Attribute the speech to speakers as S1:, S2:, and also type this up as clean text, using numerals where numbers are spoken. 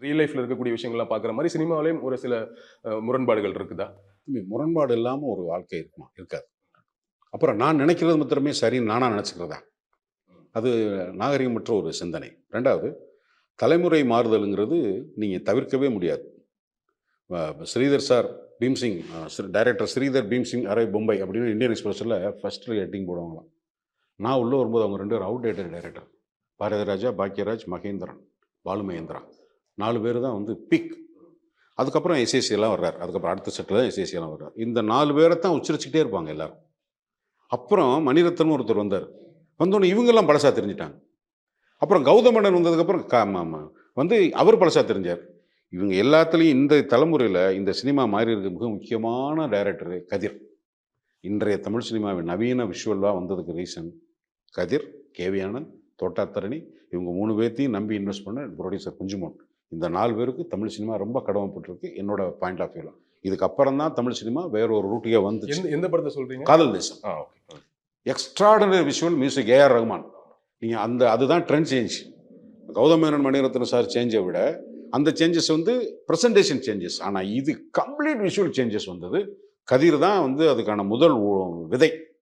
S1: Real லைஃப்ல இருக்கக்கூடிய விஷயங்கள்லாம் பார்க்குற மாரி சினிமாவிலேயும் ஒரு சில முரண்பாடுகள் இருக்குதா?
S2: முரண்பாடு இல்லாமல் ஒரு வாழ்க்கை இருக்குமா? இருக்காது. அப்புறம் நான் நினைக்கிறது மாத்திரமே சரின்னு நானா நினச்சிக்கிறதா? அது நாகரிகமற்ற ஒரு சிந்தனை. 2வது தலைமுறை மாறுதல்ங்கிறது நீங்க தவிர்க்கவே முடியாது. ஸ்ரீதர் சார், பீம்சிங் டைரக்டர் ஸ்ரீதர், பீம்சிங், அரை பொம்பை அப்படின்னு இந்தியன் எக்ஸ்பிரஸில் ஃபர்ஸ்ட் ஹெட்டிங் போடுவாங்களாம். நான் உள்ள வரும்போது அவங்க 2 பேரும் அவுடேட்டட் டைரக்டர். பாரதிராஜா, பாக்யராஜ், மகேந்திரன், பாலுமகேந்திரா 4 பேர் தான் வந்து பீக். அதுக்கப்புறம் எஸ்ஏசி எல்லாம் வர்றாரு. அதுக்கப்புறம் அடுத்த செட்டில் தான் எஸ்ஏசி எல்லாம் வர்றாரு. இந்த 4 பேரை தான் உச்சரிச்சுக்கிட்டே இருப்பாங்க எல்லாரும். அப்புறம் மணிரத்னம் ஒருத்தர் வந்தார். வந்தோடனே இவங்கெல்லாம் பழசா தெரிஞ்சுட்டாங்க. அப்புறம் கௌதமேனன் வந்ததுக்கப்புறம் வந்து அவர் பழசா தெரிஞ்சார். இவங்க எல்லாத்துலேயும் இந்த தலைமுறையில் இந்த சினிமா மாறி இருக்க மிக முக்கியமான டைரக்டர் கதிர். இன்றைய தமிழ் சினிமாவின் நவீன விஷுவலாக வந்ததுக்கு ரீசன் கதிர், கேவி ஆனந்த், தோட்டாத்தரணி இவங்க 3 பேர்த்தையும் நம்பி இன்வெஸ்ட் பண்ண ப்ரொடியூசர் குஞ்சுமோன். இந்த 4 பேருக்கு தமிழ் சினிமா ரொம்ப கடமைப்பட்டிருக்கு என்னோட பாயிண்ட் ஆஃப் வியூவில். இதுக்கப்புறம் தான் தமிழ் சினிமா வேற ஒரு ரூட்டியாக வந்துச்சு.
S1: எந்த படத்தை சொல்றீங்க?
S2: Kadhal Desam.
S1: Okay.
S2: Extraordinary visual music AR Rahman. நீங்கள் அதுதான் trend change. Gautham Menon, Mani Ratnam sir சேஞ்சை விட அந்த சேஞ்சஸ் வந்து ப்ரெசன்டேஷன் சேஞ்சஸ். ஆனால் இது கம்ப்ளீட் விஷுவல் சேஞ்சஸ் வந்தது. கதிர் தான் வந்து அதுக்கான முதல் விதை.